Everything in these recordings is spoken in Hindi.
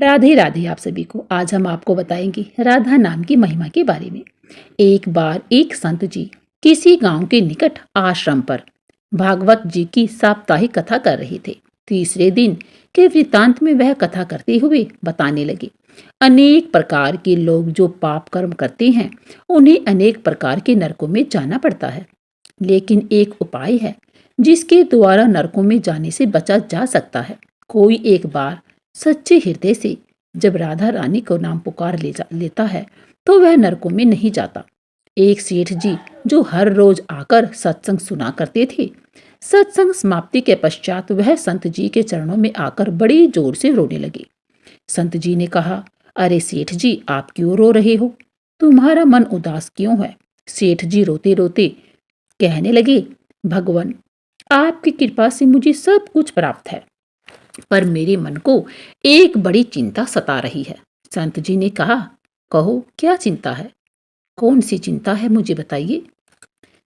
राधे राधे आप सभी को। आज हम आपको बताएंगे राधा नाम की महिमा के बारे में। एक बार एक संत जी किसी गांव के निकट आश्रम पर भागवत जी की साप्ताहिक कथा कर रहे थे। तीसरे दिन के वृत्तांत में वह कथा करते हुए बताने लगे, अनेक प्रकार के लोग जो पाप कर्म करते हैं उन्हें अनेक प्रकार के नरकों में जाना पड़ता है, लेकिन एक उपाय है जिसके द्वारा नरकों में जाने से बचा जा सकता है। कोई एक बार सच्चे हृदय से जब राधा रानी को नाम पुकार लेता है तो वह नरकों में नहीं जाता। एक सेठ जी जो हर रोज आकर सत्संग सुना करते थे, सत्संग समाप्ति के पश्चात वह संत जी के चरणों में आकर बड़ी जोर से रोने लगे। संत जी ने कहा, अरे सेठ जी, आप क्यों रो रहे हो? तुम्हारा मन उदास क्यों है? सेठ जी रोते रोते कहने लगे, भगवान, आपकी कृपा से मुझे सब कुछ प्राप्त है, पर मेरे मन को एक बड़ी चिंता सता रही है। संत जी ने कहा, कहो क्या चिंता है? कौन सी चिंता है, मुझे बताइए।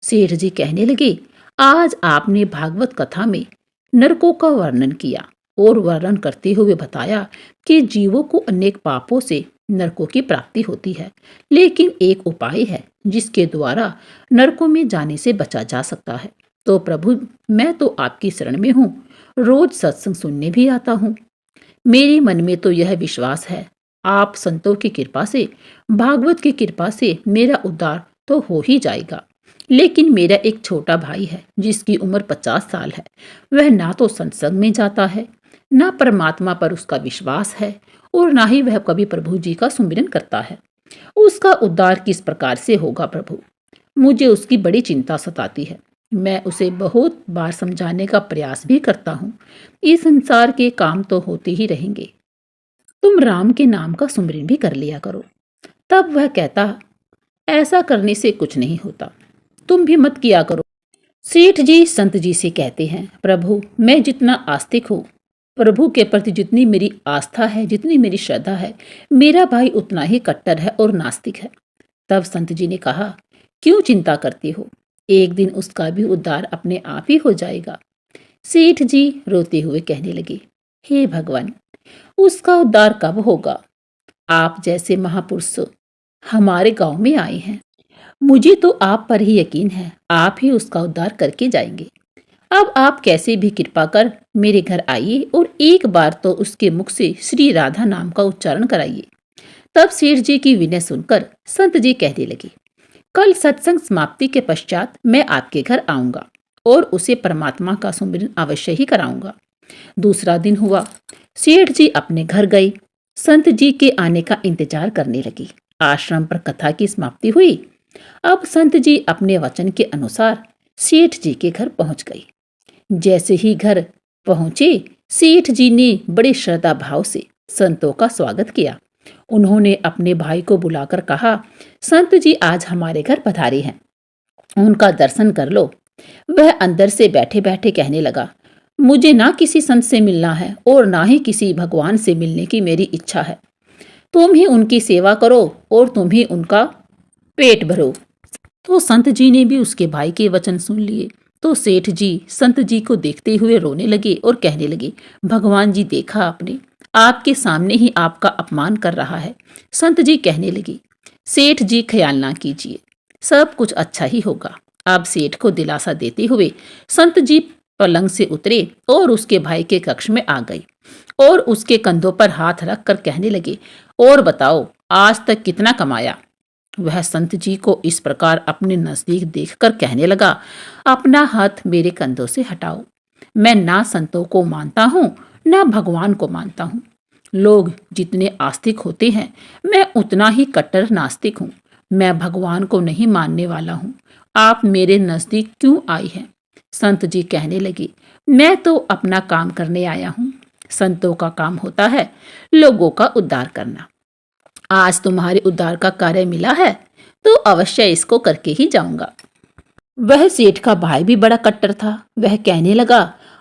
सेठ जी कहने लगे, आज आपने भागवत कथा में नरकों का वर्णन किया और वर्णन करते हुए बताया कि जीवों को अनेक पापों से नरकों की प्राप्ति होती है, लेकिन एक उपाय है जिसके द्वारा नरकों में जाने से बचा जा सकता है। तो प्रभु, मैं तो आपकी शरण में हूँ, रोज सत्संग सुनने भी आता हूँ। मेरे मन में तो यह विश्वास है, आप संतों की कृपा से, भागवत की कृपा से मेरा उद्धार तो हो ही जाएगा। लेकिन मेरा एक छोटा भाई है जिसकी उम्र 50 साल है। वह ना तो सत्संग में जाता है, ना परमात्मा पर उसका विश्वास है, और ना ही वह कभी प्रभु जी का सुमिरन करता है। उसका उद्धार किस प्रकार से होगा प्रभु? मुझे उसकी बड़ी चिंता सताती है। मैं उसे बहुत बार समझाने का प्रयास भी करता हूँ, इस संसार के काम तो होते ही रहेंगे, तुम राम के नाम का सुमिरन भी कर लिया करो। तब वह कहता, ऐसा करने से कुछ नहीं होता, तुम भी मत किया करो। सेठ जी संत जी से कहते हैं, प्रभु, मैं जितना आस्तिक हूँ, प्रभु के प्रति जितनी मेरी आस्था है, जितनी मेरी श्रद्धा है, मेरा भाई उतना ही कट्टर है और नास्तिक है। तब संत जी ने कहा, क्यों चिंता करती हो? एक दिन उसका भी उद्धार अपने आप ही हो जाएगा। सेठ जी रोते हुए कहने लगे, हे भगवान, उसका उद्धार कब होगा? आप जैसे महापुरुष हमारे गांव में आए हैं, मुझे तो आप पर ही यकीन है, आप ही उसका उद्धार करके जाएंगे। अब आप कैसे भी कृपा कर मेरे घर आइए और एक बार तो उसके मुख से श्री राधा नाम का उच्चारण कराइए। तब सेठ जी की विनय सुनकर संत जी कहने लगे, कल सत्संग समाप्ति के पश्चात मैं आपके घर आऊंगा और उसे परमात्मा का सुमिरन अवश्य ही कराऊंगा। दूसरा दिन हुआ, सेठ जी अपने घर गए, संत जी के आने का इंतजार करने लगे। आश्रम पर कथा की समाप्ति हुई। अब संत जी अपने वचन के अनुसार सेठ जी के घर पहुंच गए। जैसे ही घर पहुंचे, सेठ जी ने बड़े श्रद्धा भाव से संतों का स्वागत किया। उन्होंने अपने भाई को बुलाकर कहा, संत जी आज हमारे घर पधारे हैं, उनका दर्शन कर लो। वह अंदर से बैठे बैठे कहने लगा, मुझे ना किसी संत से मिलना है और ना ही किसी भगवान से मिलने की मेरी इच्छा है। तुम ही उनकी सेवा करो और तुम ही उनका पेट भरो। तो संत जी ने भी उसके भाई के वचन सुन लिए। तो सेठ जी संत जी को देखते हुए रोने लगे और कहने लगे, भगवान जी, देखा आपने, आपके सामने ही आपका अपमान कर रहा है। संत जी कहने लगे, सेठ जी ख्याल ना कीजिए, सब कुछ अच्छा ही होगा। अब सेठ को दिलासा देते हुए संत जी पलंग से उतरे और उसके भाई के कक्ष में आ गए और उसके कंधों पर हाथ रख कर कहने लगे, और बताओ आज तक कितना कमाया? वह संत जी को इस प्रकार अपने नजदीक देखकर कहने लगा, अपना हाथ मेरे कंधों से हटाओ। मैं ना संतों को मानता हूँ, ना भगवान को मानता हूँ। लोग जितने आस्तिक होते हैं, मैं उतना ही कट्टर नास्तिक हूँ। मैं भगवान को नहीं मानने वाला हूँ। आप मेरे नजदीक क्यों आई हैं? संत जी कहने लगे, मैं तो अपना काम करने आया हूँ। संतों का काम होता है लोगों का उद्धार करना। आज तुम्हारे उद्धार का कार्य मिला है तो अवश्य इसको करके ही जाऊंगा। वह सेठ का भाई भी बड़ा कट्टर था। वह कहने लगा,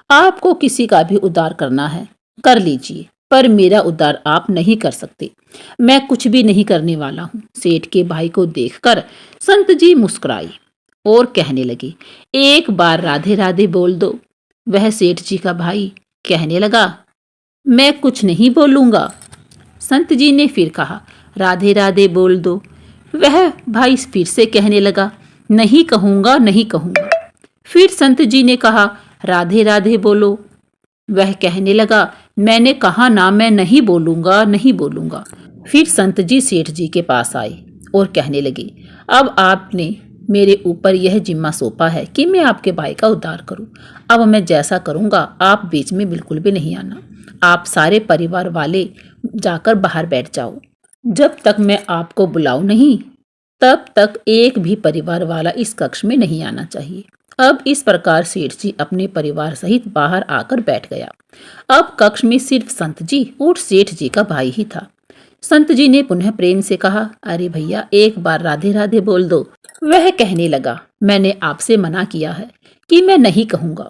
आपको किसी का भी उद्धार करना है कर लीजिए, पर मेरा उद्धार आप नहीं कर सकते। मैं कुछ भी नहीं करने वाला हूँ। सेठ के भाई को देखकर संत जी मुस्कुराई और कहने लगे, एक बार राधे राधे बोल दो। वह सेठ जी का भाई कहने लगा, मैं कुछ नहीं बोलूंगा। संत जी ने फिर कहा, राधे राधे बोल दो। वह भाई फिर से कहने लगा, नहीं कहूँगा, नहीं कहूँगा। फिर संत जी ने कहा, राधे राधे बोलो। वह कहने लगा, मैंने कहा ना, मैं नहीं बोलूँगा, नहीं बोलूँगा। फिर संत जी सेठ जी के पास आए और कहने लगे, अब आपने मेरे ऊपर यह जिम्मा सौंपा है कि मैं आपके भाई का उद्धार करूं। अब मैं जैसा करूंगा आप बीच में बिल्कुल भी नहीं आना। आप सारे परिवार वाले जाकर बाहर बैठ जाओ। जब तक मैं आपको बुलाऊं नहीं, तब तक एक भी परिवार वाला इस कक्ष में नहीं आना चाहिए। अब इस प्रकार सेठ जी अपने परिवार सहित बाहर आकर बैठ गया। अब कक्ष में सिर्फ संत जी और सेठ जी का भाई ही था। संत जी ने पुनः प्रेम से कहा, अरे भैया एक बार राधे राधे बोल दो। वह कहने लगा, मैंने आपसे मना किया है कि मैं नहीं कहूँगा।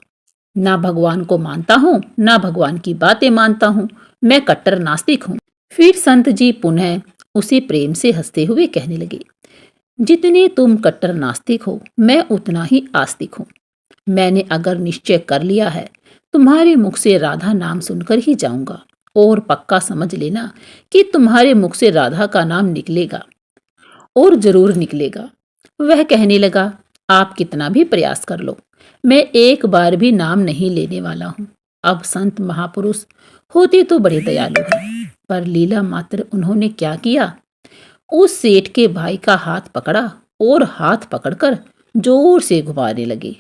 ना भगवान को मानता हूँ, ना भगवान की बातें मानता हूँ। मैं कट्टर नास्तिक हूँ। फिर संत जी पुनः उसे प्रेम से हंसते हुए कहने लगे, जितने तुम कट्टर नास्तिक हो, मैं उतना ही आस्तिक हूँ। मैंने अगर निश्चय कर लिया है, तुम्हारे मुख से राधा नाम सुनकर ही जाऊंगा। और पक्का समझ लेना कि तुम्हारे मुख से राधा का नाम निकलेगा और जरूर निकलेगा। वह कहने लगा, आप कितना भी प्रयास कर लो, मैं एक बार भी नाम नहीं लेने वाला हूँ। अब संत महापुरुष होते तो बड़े दयालु हैं, पर लीला मात्र उन्होंने क्या किया, उस सेठ के भाई का हाथ पकड़ा और हाथ पकड़कर जोर से घुमाने लगे।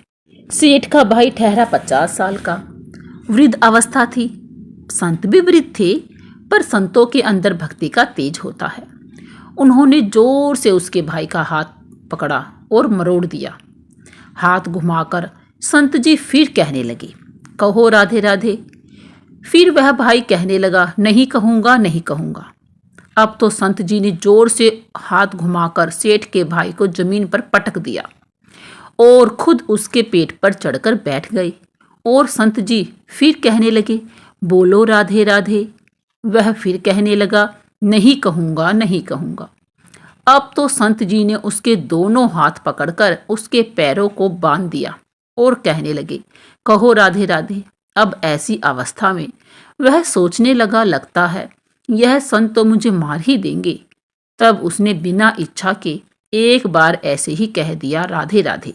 सेठ का भाई ठहरा 50 साल का, वृद्ध अवस्था थी। संत भी वृद्ध थे, पर संतों के अंदर भक्ति का तेज होता है। उन्होंने जोर से उसके भाई का हाथ पकड़ा और मरोड़ दिया। हाथ घुमाकर संत जी फिर कहने लगे, कहो राधे राधे। फिर वह भाई कहने लगा, नहीं कहूँगा, नहीं कहूँगा। अब तो संत जी ने जोर से हाथ घुमाकर सेठ के भाई को जमीन पर पटक दिया और खुद उसके पेट पर चढ़कर बैठ गए। और संत जी फिर कहने लगे, बोलो राधे राधे। वह फिर कहने लगा, नहीं कहूँगा, नहीं कहूँगा। अब तो संत जी ने उसके दोनों हाथ पकड़कर उसके पैरों को बांध दिया और कहने लगे, कहो राधे राधे। अब ऐसी अवस्था में वह सोचने लगा, लगता है यह संत तो मुझे मार ही देंगे। तब उसने बिना इच्छा के एक बार ऐसे ही कह दिया, राधे राधे।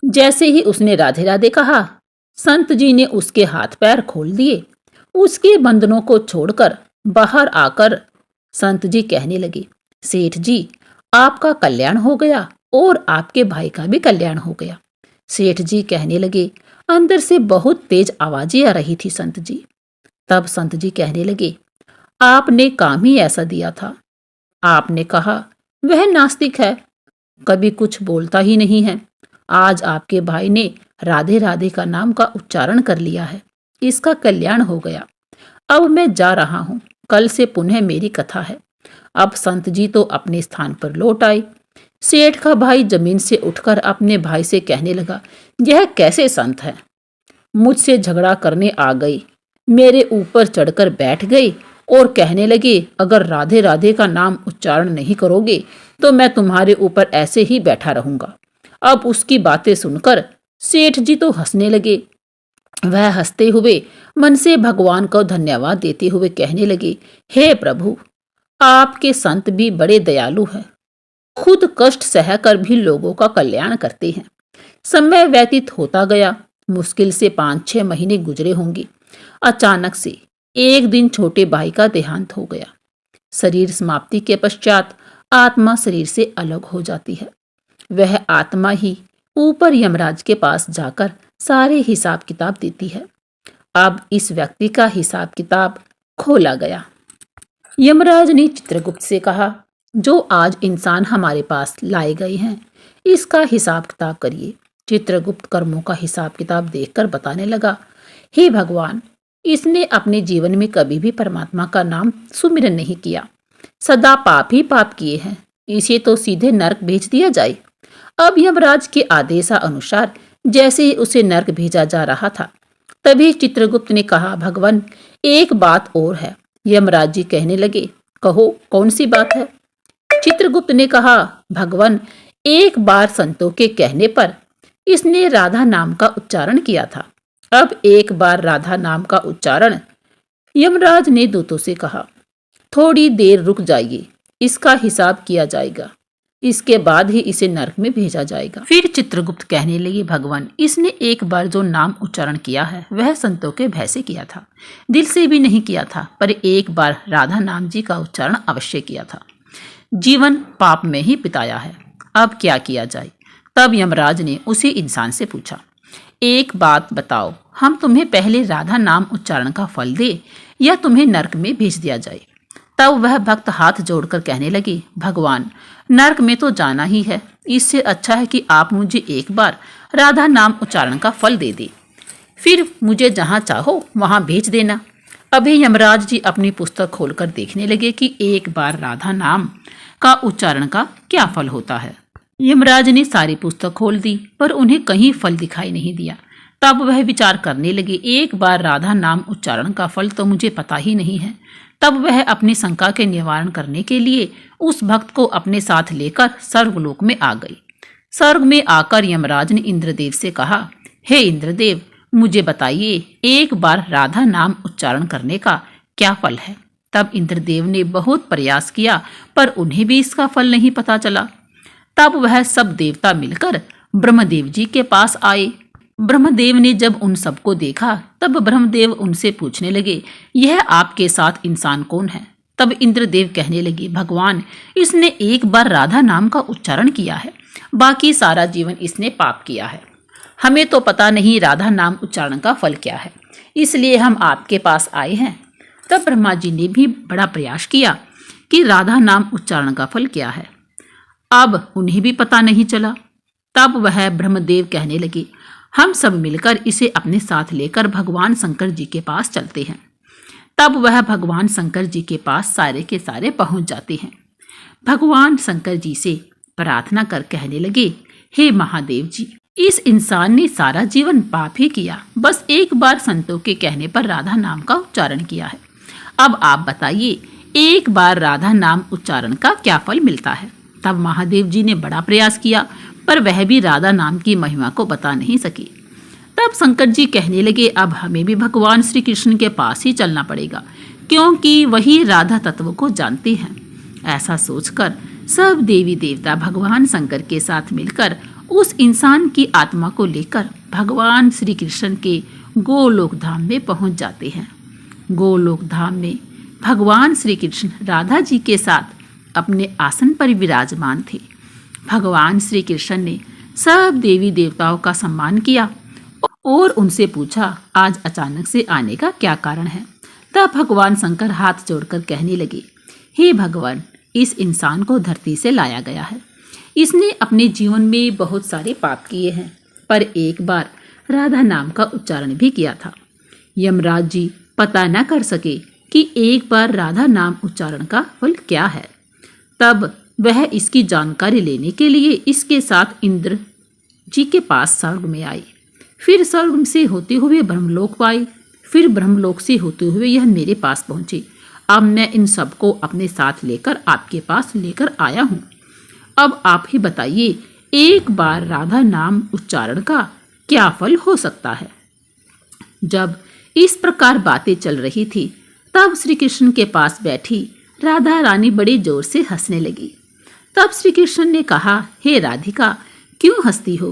जैसे ही उसने राधे राधे कहा, संत जी ने उसके हाथ पैर खोल दिए। उसके बंधनों को छोड़कर बाहर आकर संत जी कहने लगे, सेठ जी आपका कल्याण हो गया और आपके भाई का भी कल्याण हो गया। सेठ जी कहने लगे, अंदर से बहुत तेज आवाजें आ रही थी संत जी। तब संत जी कहने लगे, आपने काम ही ऐसा दिया था। आपने कहा वह नास्तिक है, कभी कुछ बोलता ही नहीं है। आज आपके भाई ने राधे राधे का नाम का उच्चारण कर लिया है, इसका कल्याण हो गया। अब मैं जा रहा हूँ, कल से पुनः मेरी कथा है। अब संत जी तो अपने स्थान पर लौट आए। सेठ का भाई जमीन से उठकर अपने भाई से कहने लगा, यह कैसे संत है, मुझसे झगड़ा करने आ गई, मेरे ऊपर चढ़कर बैठ गई और कहने लगे, अगर राधे राधे का नाम उच्चारण नहीं करोगे तो मैं तुम्हारे ऊपर ऐसे ही बैठा रहूंगा। अब उसकी बातें सुनकर सेठ जी तो हंसने लगे। वह हंसते हुए मन से भगवान को धन्यवाद देते हुए कहने लगे, हे प्रभु, आपके संत भी बड़े दयालु हैं, खुद कष्ट सहकर भी लोगों का कल्याण करते हैं। समय व्यतीत होता गया, मुश्किल से 5-6 महीने गुजरे होंगे। अचानक से एक दिन छोटे भाई का देहांत हो गया। शरीर समाप्ति के पश्चात आत्मा शरीर से अलग हो जाती है। वह आत्मा ही ऊपर यमराज के पास जाकर सारे हिसाब किताब देती है। अब इस व्यक्ति का हिसाब किताब खोला गया। यमराज ने चित्रगुप्त से कहा, जो आज इंसान हमारे पास लाए गए हैं, इसका हिसाब किताब करिए। चित्रगुप्त कर्मों का हिसाब किताब देखकर बताने लगा, हे भगवान, इसने अपने जीवन में कभी भी परमात्मा का नाम सुमिरन नहीं किया, सदा पाप ही पाप किए हैं, इसे तो सीधे नरक भेज दिया जाए। अब यमराज के आदेशानुसार जैसे ही उसे नरक भेजा जा रहा था, तभी चित्रगुप्त ने कहा, भगवान एक बात और है। यमराज जी कहने लगे, कहो कौन सी बात है। चित्रगुप्त ने कहा, भगवान एक बार संतों के कहने पर इसने राधा नाम का उच्चारण किया था। अब एक बार राधा नाम का उच्चारण। यमराज ने दूतों से कहा, थोड़ी देर रुक जाइए, इसका हिसाब किया जाएगा, इसके बाद ही इसे नरक में भेजा जाएगा। फिर चित्रगुप्त कहने लगे, भगवान, इसने एक बार जो नाम उच्चारण किया है वह संतों के भय से किया था, दिल से भी नहीं किया था, पर एक बार राधा नाम जी का उच्चारण अवश्य किया था। जीवन पाप में ही बिताया है, अब क्या किया जाए। तब यमराज ने उसी इंसान से पूछा, एक बात बताओ, हम तुम्हें पहले राधा नाम उच्चारण का फल दे या तुम्हें नरक में भेज दिया जाए। तब वह भक्त हाथ जोड़कर कहने लगे, भगवान, नरक में तो जाना ही है, इससे अच्छा है कि आप मुझे एक बार राधा नाम उच्चारण का फल दे दे, फिर मुझे जहाँ चाहो वहाँ भेज देना। अभी यमराज जी अपनी पुस्तक खोलकर देखने लगे कि एक बार राधा नाम का उच्चारण का क्या फल होता है। यमराज ने सारी पुस्तक खोल दी, पर उन्हें कहीं फल दिखाई नहीं दिया। तब वह विचार करने लगे, एक बार राधा नाम उच्चारण का फल तो मुझे पता ही नहीं है। तब वह अपनी शंका के निवारण करने के लिए उस भक्त को अपने साथ लेकर स्वर्गलोक में आ गई। स्वर्ग में आकर यमराज ने इंद्रदेव से कहा, हे इंद्रदेव, मुझे बताइए, एक बार राधा नाम उच्चारण करने का क्या फल है। तब इंद्रदेव ने बहुत प्रयास किया, पर उन्हें भी इसका फल नहीं पता चला। तब वह सब देवता मिलकर ब्रह्मदेव जी के पास आए। ब्रह्मदेव ने जब उन सबको देखा, तब ब्रह्मदेव उनसे पूछने लगे, यह आपके साथ इंसान कौन है। तब इंद्रदेव कहने लगे, भगवान, इसने एक बार राधा नाम का उच्चारण किया है, बाकी सारा जीवन इसने पाप किया है। हमें तो पता नहीं राधा नाम उच्चारण का फल क्या है, इसलिए हम आपके पास आए हैं। तब ब्रह्मा जी ने भी बड़ा प्रयास किया कि राधा नाम उच्चारण का फल क्या है, अब उन्हें भी पता नहीं चला। तब वह ब्रह्मदेव कहने लगे, हम सब मिलकर इसे अपने साथ लेकर भगवान शंकर जी के पास चलते हैं। तब वह भगवान शंकर जी के पास सारे के सारे पहुंच जाते हैं। भगवान शंकर जी से प्रार्थना कर कहने लगे, हे महादेव जी, इस इंसान ने सारा जीवन पाप ही किया, बस एक बार संतों के कहने पर राधा नाम का उच्चारण किया है। अब आप बताइए, एक बार राधा नाम उच्चारण का क्या फल मिलता है। तब महादेव जी ने बड़ा प्रयास किया, पर वह भी राधा नाम की महिमा को बता नहीं सके। तब शंकर जी कहने लगे, अब हमें भी भगवान श्री कृष्ण के पास ही चलना पड़ेगा, क्योंकि वही राधा तत्व को जानते हैं। ऐसा सोचकर सब देवी देवता भगवान शंकर के साथ मिलकर उस इंसान की आत्मा को लेकर भगवान श्री कृष्ण के गोलोक धाम में पहुंच जाते हैं। गोलोक धाम में भगवान श्री कृष्ण राधा जी के साथ अपने आसन पर विराजमान थे। भगवान श्री कृष्ण ने सब देवी देवताओं का सम्मान किया और उनसे पूछा, आज अचानक से आने का क्या कारण है। तब भगवान शंकर हाथ जोड़कर कहने लगे, हे भगवान, इस इंसान को धरती से लाया गया है। इसने अपने जीवन में बहुत सारे पाप किए हैं, पर एक बार राधा नाम का उच्चारण भी किया था। यमराज जी पता न कर सके कि एक बार राधा नाम उच्चारण का फल क्या है। तब वह इसकी जानकारी लेने के लिए इसके साथ इंद्र जी के पास स्वर्ग में आई। फिर स्वर्ग से होते हुए ब्रह्मलोक आए, फिर ब्रह्मलोक से होते हुए यह मेरे पास पहुंचे। अब मैं इन सबको अपने साथ लेकर आपके पास लेकर आया हूँ। अब आप ही बताइए, एक बार राधा नाम उच्चारण का क्या फल हो सकता है। जब इस प्रकार बातें चल रही थी, तब श्री कृष्ण के पास बैठी राधा रानी बड़े जोर से हंसने लगी। तब श्री कृष्ण ने कहा, हे राधिका, क्यों हंसती हो।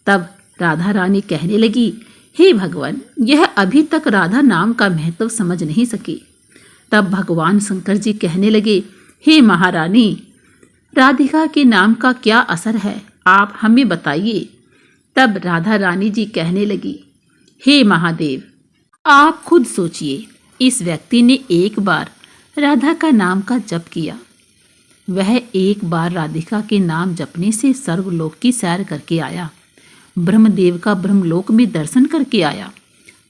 तब राधा रानी कहने लगी, हे भगवान, यह अभी तक राधा नाम का महत्व समझ नहीं सकी। तब भगवान शंकर जी कहने लगे, हे महारानी, राधिका के नाम का क्या असर है, आप हमें बताइए। तब राधा रानी जी कहने लगी, हे महादेव, आप खुद सोचिए, इस व्यक्ति ने एक बार राधा का नाम का जप किया। वह एक बार राधिका के नाम जपने से सर्वलोक की सैर करके आया, ब्रह्मदेव का ब्रह्मलोक में दर्शन करके आया।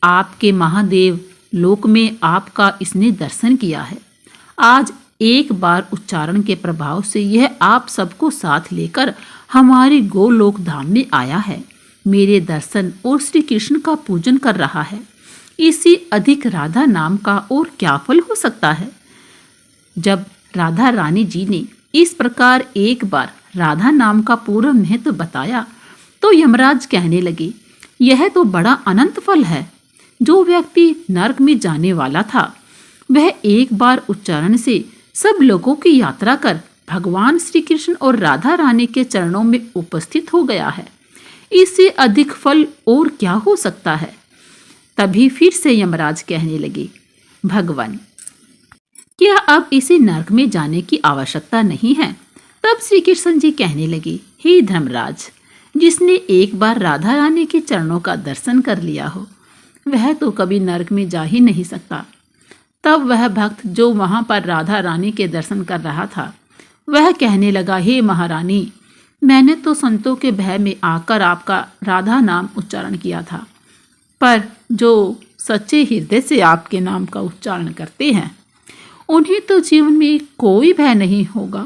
आपके महादेव लोक में आपका इसने दर्शन किया है। आज एक बार उच्चारण के प्रभाव से यह आप सबको साथ लेकर हमारे गोलोक धाम में आया है, मेरे दर्शन और श्री कृष्ण का पूजन कर रहा है। इससे अधिक राधा नाम का और क्या फल हो सकता है। जब राधा रानी जी ने इस प्रकार एक बार राधा नाम का पूरा महत्व बताया, तो यमराज कहने लगे, यह तो बड़ा अनंत फल है। जो व्यक्ति नरक में जाने वाला था, वह एक बार उच्चारण से सब लोगों की यात्रा कर भगवान श्री कृष्ण और राधा रानी के चरणों में उपस्थित हो गया है। इससे अधिक फल और क्या हो सकता है। तभी फिर से यमराज कहने लगे, भगवान क्या अब इसे नरक में जाने की आवश्यकता नहीं है। तब श्री कृष्ण जी कहने लगे, हे धर्मराज, जिसने एक बार राधा रानी के चरणों का दर्शन कर लिया हो वह तो कभी नरक में जा ही नहीं सकता। तब वह भक्त जो वहां पर राधा रानी के दर्शन कर रहा था वह कहने लगा, हे महारानी, मैंने तो संतों के भय में आकर आपका राधा नाम उच्चारण किया था, पर जो सच्चे हृदय से आपके नाम का उच्चारण करते हैं उन्हें तो जीवन में कोई भय नहीं होगा।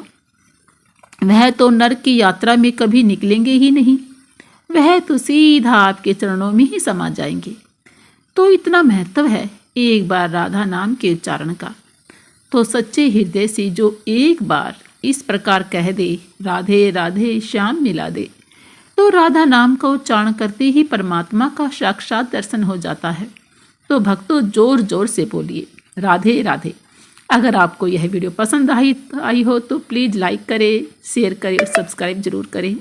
वह तो नरक की यात्रा में कभी निकलेंगे ही नहीं, वह तो सीधा आपके चरणों में ही समा जाएंगे। तो इतना महत्व है एक बार राधा नाम के उच्चारण का। तो सच्चे हृदय से जो एक बार इस प्रकार कह दे, राधे राधे श्याम मिला दे, तो राधा नाम का उच्चारण करते ही परमात्मा का साक्षात दर्शन हो जाता है। तो भक्तों जोर जोर से बोलिए राधे राधे। अगर आपको यह वीडियो पसंद आई हो तो प्लीज़ लाइक करें, शेयर करें और सब्सक्राइब जरूर करें।